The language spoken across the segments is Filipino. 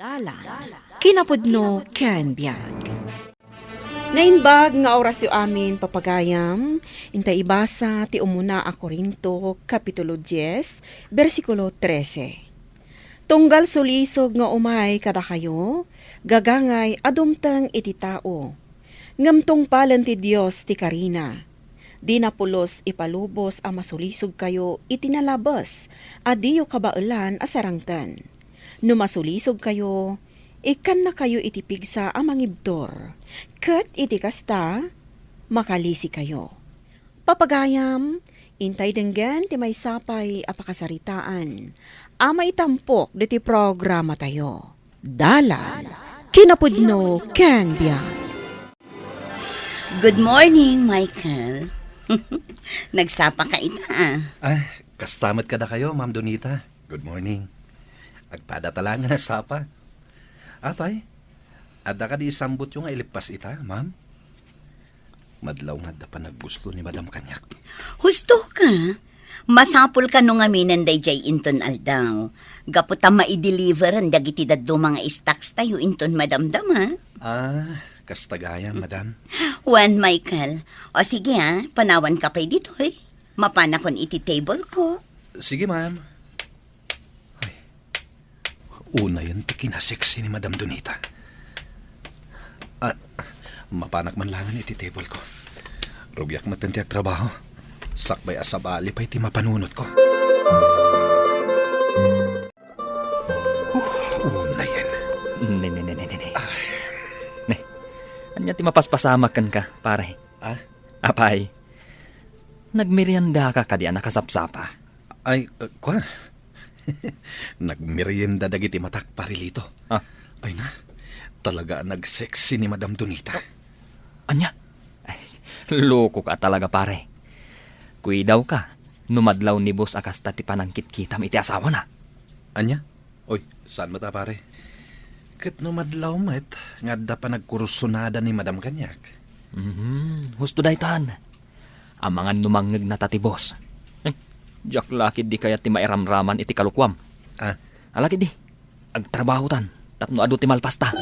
Dalan, kinapudno ken biag. Nainbag nga oras yu amin papagayam, intay ibasa ti umuna a Korinto, Kapitulo 10, versikulo 13. Tunggal sulisog nga umay kada kayo, gagangay adumtang iti tao. Ngamtong palan ti Dios ti karina. Di na pulos ipalubos a masulisog kayo itinalabas, adiyo kabailan asarangtan. No masulisog kayo, ikan na kayo itipigsa ang mangibdor. Kat iti kasta, makalisi kayo. Papagayam, intay denggan ti may sapay apakasaritaan. Ama itampok diti programa tayo. Dalan, kinapudno ken biag. Good morning, Michael. Nagsapa ka ita. Kastamat ka na kayo, Ma'am Donita. Good morning. Agpadatalangan na sapa. Apay, ada ka di isambot yung ilipas ita, ma'am. Madlaw nga da pa nagbusto ni Madam Kanyak. Husto ka. Masapul ka nung aminan day jay inton aldaw. Gaputa ma-i-deliveran dagiti daddo mga stocks tayo inton madamdama. Kastagayan, madam. Juan, Michael. O sige panawan ka pa'y dito Mapana kon iti table ko. Sige, ma'am. Una yan, kinasexy ni Madam Donita. Mapanak man langan iti table ko. Rugyak matentiak trabaho. Sakbay asabali pa iti mapanunot ko. Una yan. Ne. Anya ti mapaspasamak kan ka, pare. Apay. Nagmerienda ka kadi nakasapsapa. Kwa? Nagmerienda dagiti matak parilito. Ay na, talaga nagsexy ni Madam Donita. Anya? Ay, loko ka talaga, pare. Kuidaw ka, numadlaw ni boss akasta ti panangkit-kitam iti asawa na. Anya? Oy, saan mo ta, pare? Kat numadlaw met, nga da pa nagkursunada ni Madam Kanyak. Husto daytan. Ang mga numangeg na tati boss. Diyak lakid di kaya ti mairamraman iti kalukwam. Alakid di, agtrabaho tan, tapno adu ti malpasta.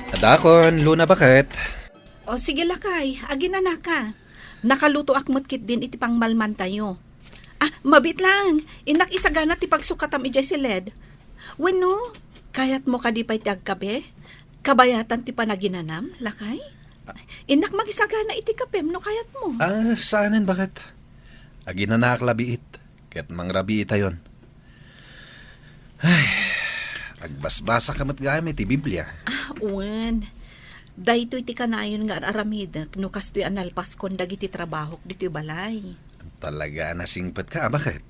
Adakon, Luna, bakit? O sige lakay, agin na ka. Nakaluto akmot kit din iti pangmalman tayo. Mabit lang, inak isagana ti pagsukatam ijay si Led. Weno, kayat mo kadipay ti agkabe? Kabayatan ti panaginanam, lakay? Inak magisagana iti kapem no kayat mo. Saanan, bakit? Agi na nakaklabiit, ket mangrabi ita yon. Ay, agbasbasa kamat gamit ti Biblia. Uwan. Dahito iti kanayon nga aramidak no kastoy analpas kon dagiti trabahok diti balay. Talaga nasingpet ka, bakit?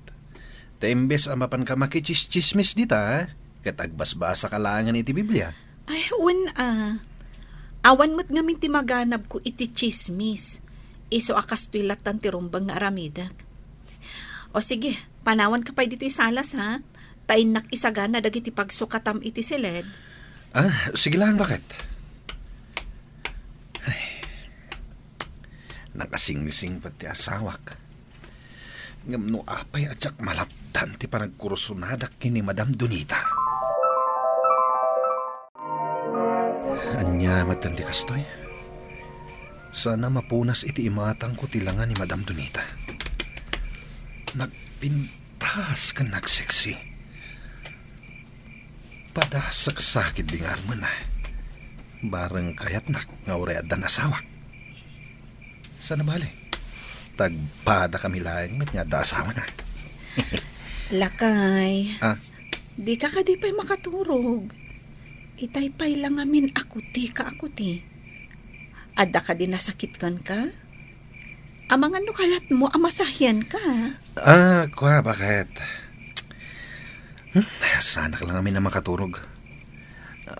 Ta imbes amapan ka makichismismis dita, ket agbasbasa ka langan iti Biblia. Ay, uwan awan mo't ngamin ti maganab ko iti chismis. Iso akas tuilatan ti rumbang nga aramidak. O sige, panawan ka pa dito isalas Tainak isagana dagiti pagsukatam iti siled. Sige lang, bakit? Ay, nakasing-sing pati asawak. Ngamno apay atsak malapdan ti panagkurusunadak kini Madam Donita. Anya matandi kastoy. Sana mapunas iti imatang ko tilangan ni Madam Donita. Nagpintas ka nagseksi. Padasaksakit di nga arman Barang kayat nga uread na nasawak. Sana bali? Tagpada kami laing met nga da asawa na. Lakay. Di ka kadipay makaturog. Itaypay lang amin akuti. Ada ka din nasakit kan ka? Amang ano kayat mo, amasahyan ka? Kwa, bakit? Sana ka lang amin na makaturog.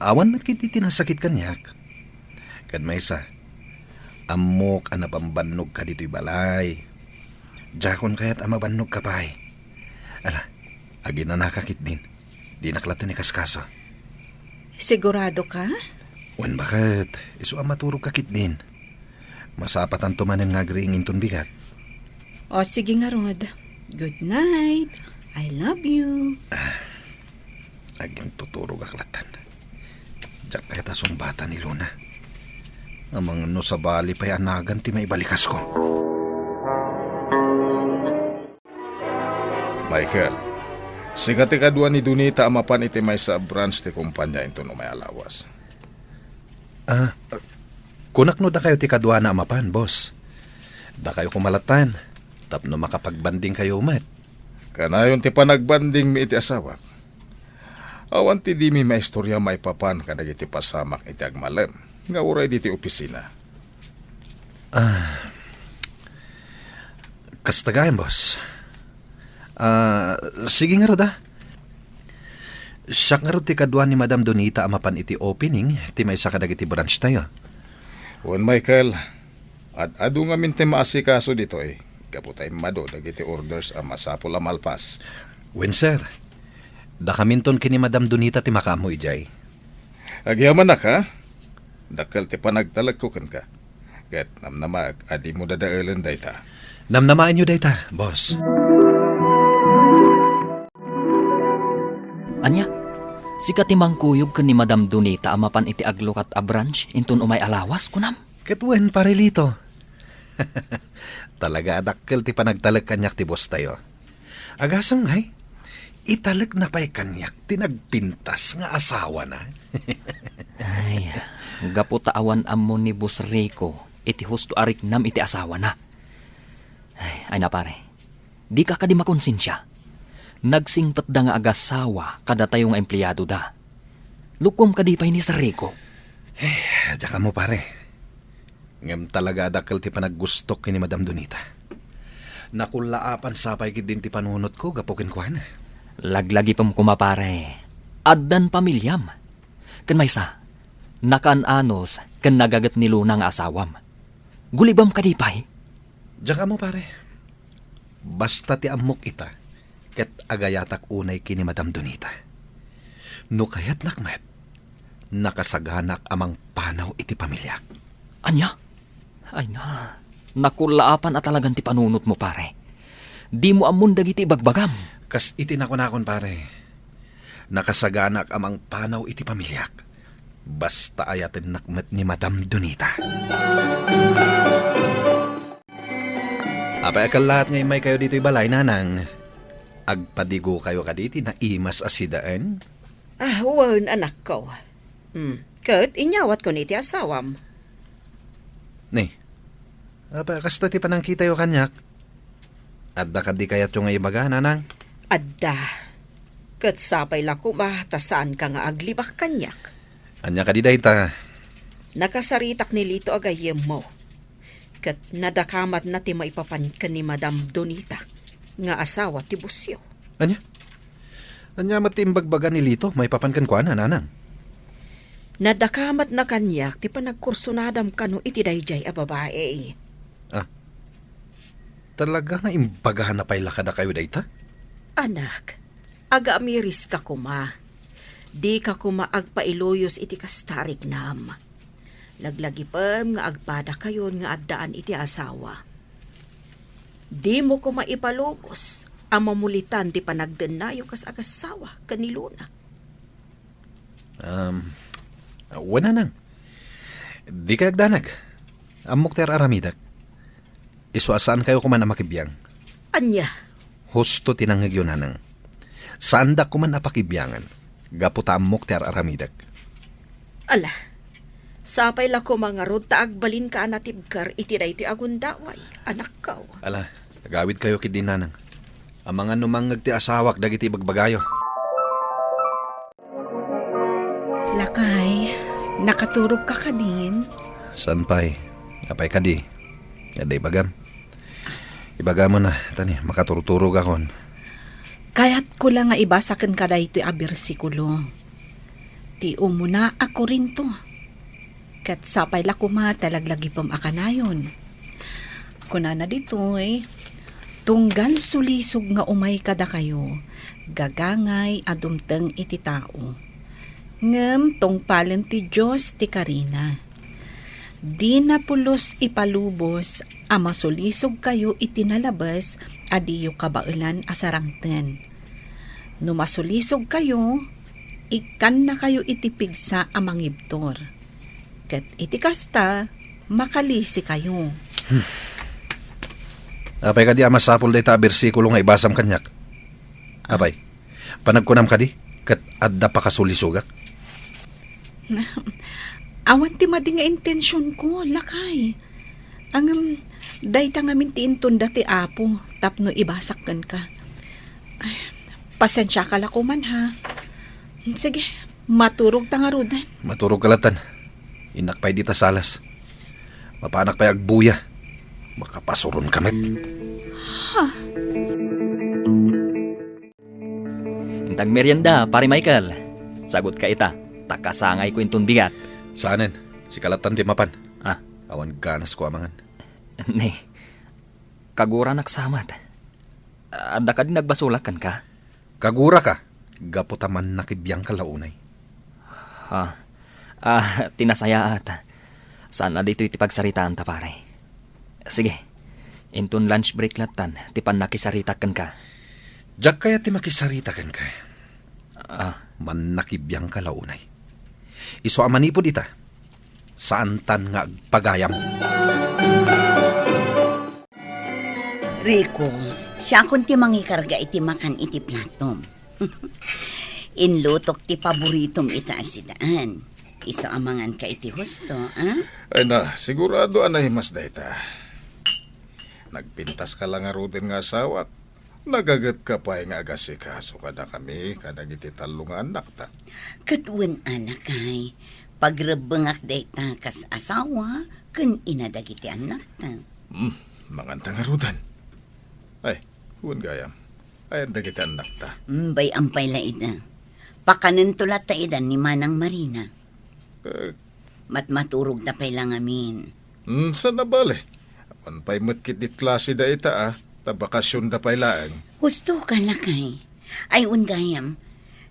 Awan mat kiti tinasakit kanyak. Kad may isa, amok anapambanog ka dito'y balay. Jakon kaya't amabanog ka pa'y. Agi na nakakit din. Di naklatan ni kaskaso. Sigurado ka? Wan, bakit? Iso ang maturog kakit din. Masapatan tumanan nga agriing inton bigat. O sige nga Rod. Good night. I love you. Aging tuturog aklatan. Diyak kaya tasong bata ni Luna. Amang no sa bali pa'y anagan ti maibalikas ko. Michael, sigati kadua ni Dunita amapan iti may sa branch ti kumpanya into no may alawas. Kunak no da kayo ti kadwa na amapan, boss. Da kayo kumalatan. Tapno makapagbanding kayo umat. Kanayon ti panagbanding mi iti asawa. Awan ti di mi maistorya maipapan kadag iti pasamak iti agmalem. Nga uray di ti opisina. Kastagayan, boss. Sige nga ro da. Siya nga ro ti kadwa ni Madam Donita amapan iti opening, ti may sa kadag iti branch tayo. Wan Michael, at adu nga min ti maasikaso dito eh. Kaputay mado dagiti orders a masapol a malpas. Wen, sir. Da kaminton kini Madam Donita ti makamo ijay. Agyaman na ka? Dakal ti panagtalag ko kan ka. Kat namnamag adi mo dadaalan dayta. Namnamaan nyo dayta, boss. Anya, sika ti mangkuyog ken ni Madam Donita amapan iti aglokat a branch inton umay alawas kunam. Katwen, parelito. Talaga adakkel ti panagtalag kanyak ti boss tayo. Agasang ngay, italag na pa'y kanyak ti nagpintas nga asawa na. Ay, gaputaawan ammo ni Boss Rico, iti husto arik nam iti asawa na. Ay na pare, di ka kadi makonsensya. Nagsingpat da nga agasawa kada tayo nga empleyado da. Lukom kadi pa'y ni Sir Rico. Diyan ka mo pare. Ngem talaga adakkel ti panaggustok ni Madam Donita. Nakulaapan sapay kid din ti panunot ko gapukin ko na. Laglagi pam kumapare. Addan pamilyam. Ken maysa, nakananos ken nagagat ni Luna nga asawam. Gulibam kadipay. Diyan ka mo pare. Basta ti amok ita, ket agayatak unay kini Madam Donita. No kayat nakmet, nakasaganak amang panaw iti pamilyak. Anya? Ay na, nakulaapan at talagang ti panunot mo pare. Di mo amon dagiti bagbagam. Kas iti nakunakon pare. Nakasaganak amang panaw iti pamilyak. Basta ayatin nakmet ni Madam Donita. Apay akal lahat ngayon may kayo dito'y balay, nanang. Agpadigo kayo kaditi na imas asidaan. Wan, anak ko. Kat, inyawat ko ni ti asawam. Ni, apay kasta ti panangkita yo kanyak. Adda ka di kayat yung ibaga, nanang. Adda. Kat sapay lako ba, tasaan ka nga aglibak kanyak. Anya ka di dayta. Nakasaritak ni Lito agayem mo. Kat nadakamat na ti maipapan ka ni Madam Donita, nga asawa ti Busyo. Anya? Anya matimbagbaga ni Lito, may papankan ko na, nanang. Nadakamat na kanyak ti panagkursunadam kano iti dayjay a babae. Talaga nga imbagahan na pa'y lakada kayo dayta? Anak, aga amiris ka kuma. Di ka kuma agpailuyos iti kastarig nam. Laglagipam nga agpada kayon nga addaan iti asawa. Di mo kuma ipalubos ang mamulitan ti panagdenayo kas agasawa kaniluna. Wala nang. Di ka agdanag. Amok ter aramidak. Isuasaan kayo kuman na makibiyang. Anya, Husto tinangag yun, nanang. Saan da kuman na pakibyangan. Gaputa amok ter aramidak. ala, sapay lako mga rod taagbalin ka anatibkar iti dayti agundaway, anak kaw. Ala, tagawid kayo kid din, nanang. Ang mga numangag ti asawak dagiti bagbagayo. Lakay, nakaturog ka din. San pa'y? Apay ka di. Aday bagam. Ibaga mo na, tani, makaturturog akon. Kaya't ko lang nga ibasakan ka da ito'y abersikulo. Ti umuna ako rin to. Kat sapay lako talaglagi pam akanayon. Kuna na dito'y, tunggal sulisog nga umay kada kayo, gagangay adumteng iti tao. Ngem tong palen ti Diyos ti Karina. Di na pulos ipalubos ama sulisog kayo itinalabas adiyo kabailan asarangten. No masulisog kayo, ikan na kayo itipig sa amang ibtor. Ket iti kasta, makalisi kayo. Apay ka di amasapol day ta bersikulo nga ibasam kanyak. Apay, panagkunam ka di, kat adda pa kasulisugak. Awan ti madi nga intensyon ko, lakay. Ang dayta nga mintiin dati apo, tapno ibasakkan ka. Ay, pasensya ka lako man ha. Sige, maturog ta nga rudan. Maturog kalatan. Inakpay di ta salas. Mapanak pay agbuya. Makapasuron kamit. Intag merienda, pare Michael. Sagot ka ita. Takasangay ko intun bigat. Saanen? Si kalatan di mapan. Ah, Awan ganas ko amangan. ne. Kagura naksamat. Adda ka din nagbasulakan ka? Kagura ka. Gaputaman nakibiyang kalaunay. Tinasaya at. Sana dito itipagsaritaan ta pare. Sige. Intun lunch break latan. Tipan nakisaritakan ka. Diyak kaya ti makisaritakan ka. Ah, Man nakibiyang kalaunay. Iso amanipod ita. Saan tan nga agpagayam? Rico, siya kun ti mangikarga iti makan iti platom. Inlutok ti paboritom ita asidaan. Iso amangan ka iti husto, ah? Ay na, sigurado anahimas da ita. Nagpintas ka lang nga rudin nga asawak. Nagagat ka pa nga agasikaso kada kami, kada giti talo nga anak ta. Katuan alakay, pagrebengak dayta kas asawa, kun inadagiti anak ta. Manganta nga rudan. Ay, huwag gayam. Ay, dagiti anak ta. Bay ampay la ida. Pakanen tulat ta ida ni Manang Marina. Matmaturog na pay lang amin. Sana bale? Apan pa'y matkit dit klase da ita tabakasyon da pa'y laang. Husto ka lakay. Ay ungayam,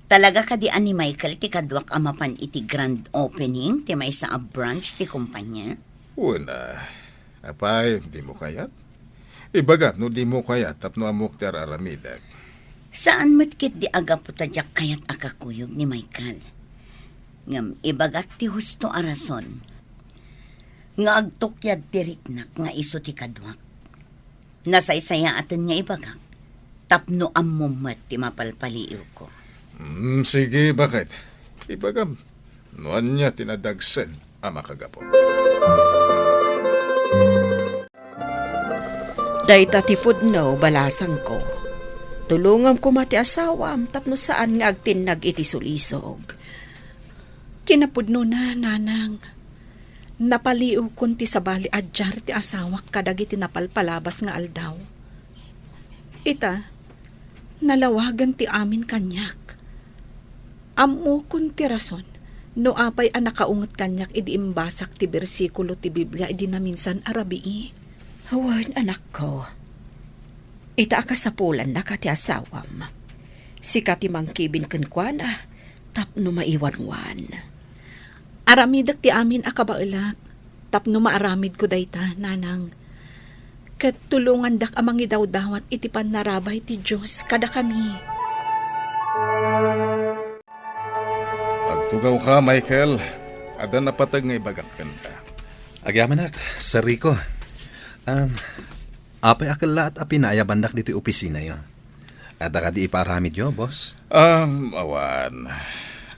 talaga ka di ani Michael ti kadwak amapan iti grand opening ti may sa a branch ti kumpanya? Una, apay, di mo kayat? Ibagat, no di mo kayat, tapno amok ti araramidag. Saan matkit di aga putadyak kayat akakuyog ni Michael? Ngam ibagat ti husto arason. Nga agtukyad ti riknak nga iso ti kadwak. Nasaysaya atin nga ibagak. Tapno amumat ti mapalpaliw ko. Sige, bakit? Ibagam, noan niya tinadagsen ama kagapo. Dayta ti pudno balasang ko. Tulungan ko mati asawam tapno saan nga agtinag iti sulisog. Kinapudno na, nanang. Napaliw kunti sa bali adjar ti asawak kadagi tinapalpalabas nga aldaw. Ita, nalawagan ti amin kanyak. Amu kunti rason, no apay anakaungot kanyak idi imbasak ti bersikulo ti Biblia idi na minsan arabii. Hawan, anak ko. Ita akasapulan na ka ti asawam. Sika ti mangkibin kenkwana, tapno maiwanwan. Aramidak ti amin akabailak, tapno maaramid ko dayta, nanang. Ket tulungan dak amang idawdawat iti panarabay ti Diyos kada kami. Pagtugaw ka, Michael. Ada napatag nga ibagakan ka. Agyaman nak, Sir Rico. Apay akala at apinaya bandak dito opisina yo. At ka di iparamid yo, boss. Awan.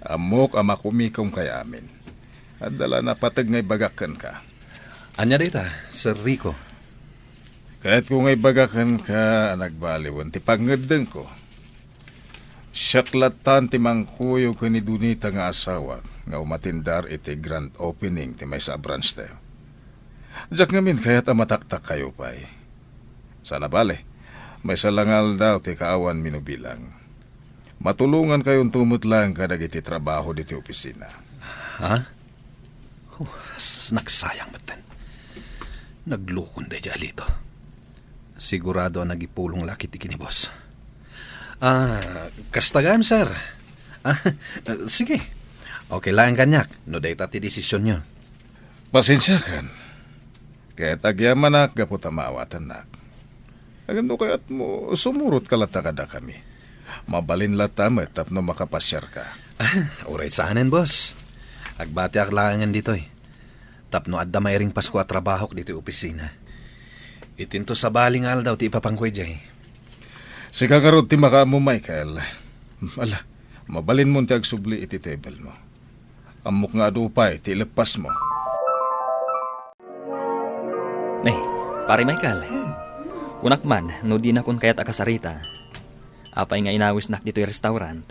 Amok amakumikong kay amin. At dala napatag nga ibagakan ka. Anya dita, Sir Rico. Kahit kung ibagakan ka, nagbaliwan, ti pangedeng ko. Siyaklatan ti mangkuyo ko ni Dunita nga asawa, nga umatindar iti grand opening ti may sa branch tayo. Diyak ngamin kaya't amataktak kayo pa'y. Sana bale, may salangal daw ti kaawan minubilang. Matulungan kayong tumutlang kadag iti trabaho diti opisina. Ha? Nagsayang matan. Naglukon day jalito. Sigurado nagipulong laki ti kini boss. Kastagan, sir. Sige. Okay lang kanyak. No day ti desisyon nyo. Pasensya kan. Kaya tagyaman nak, gapot amawatan nak. Agando kaya't mo, sumurot kalata kada kami. Mabalin latamet tapno makapasyar ka. Uray saanen, boss. Agbati aklangan dito eh. Tapno adda mayring Pasko at trabaho dito opisina. Itinto sa baling aldaw ti ipapangkoy jay. Si kakarot ti maka mo, Michael. Ala, mabalin mo ti agsubli iti table mo. Amok nga adupay, ti lepas mo. Pare Michael. Kunak man, no di na kun kayat akasarita. Apay nga inawis nak dito yung restaurant.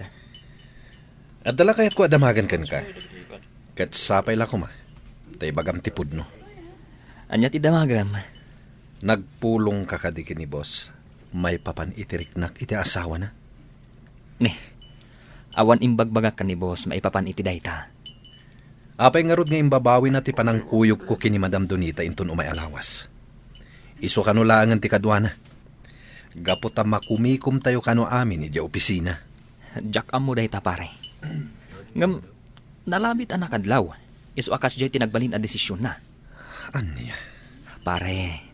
At dala kayat ko adamagan kan ka. Kat sapay la ko ma. Tay bagam tipud no. Anya ti damagam. Nagpulong ka kadikin ni boss. May papan itiriknak iti asawa na. Awan imbagbagak ka ni boss, maipapan iti dayta. Apay nga rod nga imbabawi na ti panang kuyog ko kini Madam Donita inton umay alawas. Iso kano laangan ti kadwana. Gapot makumikom tayo kano amin iti opisina. Jack amo dayta pare. Ngam, nalabit anak adlaw. Iso akas jay tinagbalin a desisyon na. Anya? Pare,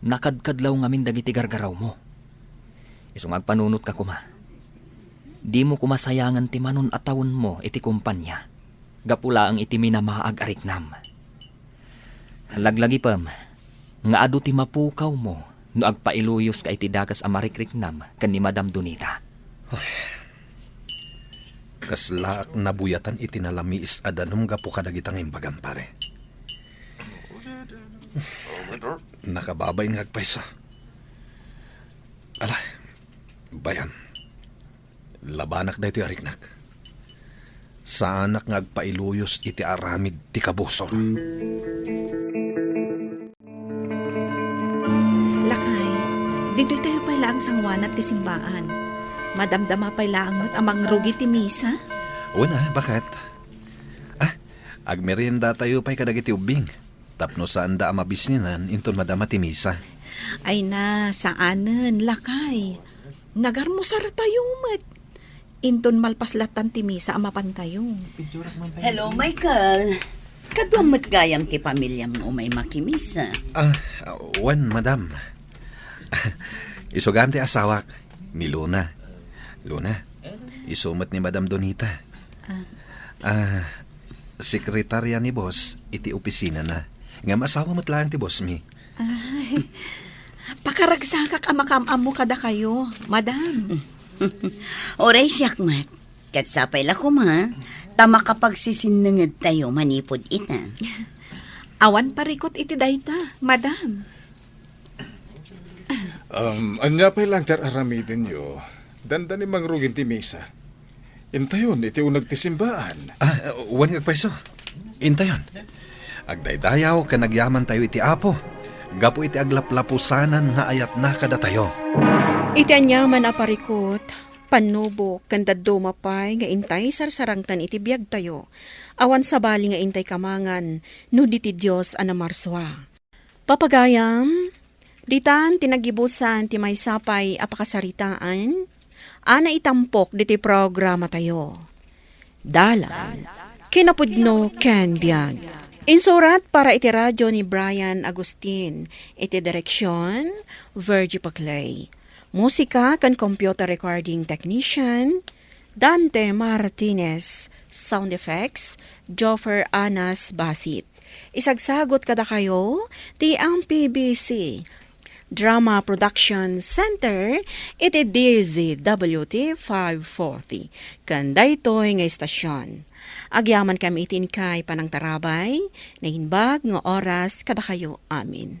nakadkadlaw ngamin dagiti gargaraw mo. Iso ngagpanunot ka kuma. Di mo kumasayangan ti manon atawon mo iti kumpanya. Gapula ang iti minamaag ariknam. Laglagi pam, nga adu ti mapukaw mo no agpailuyos ka iti dagas amarikriknam kan ni Madam Donita. Kaslaak nabuyatan iti nalamiis adanom gapo kadagitang imbagam pare. Nakababay nga agpayso. Ala, bayan. Labanak da ito ariknak. Saanak nga agpailuyos iti aramid ti kabusor. Lakay, dito tayo pala ang sangwan at tisimbaan. Madamdama pala ang amang rugi ti misa. Una, bakit? Agmerienda tayo pa'y kadagiti ubing. Tapno saan da amabisninan inton madama ti misa. Ay na, saanen, lakay. Nagarmusar tayo, mat. Inton malpaslatan ti misa amapan tayo. Hello, Michael. Kadwamot gayam ti pamilya mo may makimisa. Wan, madam. Isugam ti asawak ni Luna. Luna, isumat ni Madam Donita. Sekretarya ni boss, iti opisina na. Nga masawa mo't lang ti boss mi. Pakaragsakak amakamam mo kada kayo, madam. Oray siyak, mat. Katsapay la kuma. Tama kapag sisinungid tayo manipod ita. Awan parikot iti dayta, madam. Anya pa'y lang tar aramidin yo. Dandan ni mangrugin ti misa. Intayon, iti unag ti simbaan. Wan ngagpaiso. Intayon. Agdaydayaw ka nagyaman tayo iti apo. Gapo iti aglaplapusanan nga ayat na kada tayo. Iti anyaman aparikot, panubo, kandado mapay, nga intay sarsarangtan iti biyag tayo. Awan sabali nga intay kamangan, no diti Diyos anamarswa. Papagayam, ditan tinagibusan ti may sapay apakasaritaan, ana itampok diti programa tayo. Dalan, kinapudno ken biyag. Insurat para iti radyo ni Brian Agustin, iti direksyon, Virgie Paclay. Musika kan computer recording technician, Dante Martinez. Sound effects, Joffer Anas Basit. Isagsagot kada kayo, ti ang PBC Drama Production Center, iti DZWT 540. Kanday to'y nga istasyon. Agyaman kami itin kay panang tarabay, na hinbag nga oras kada kayo amin.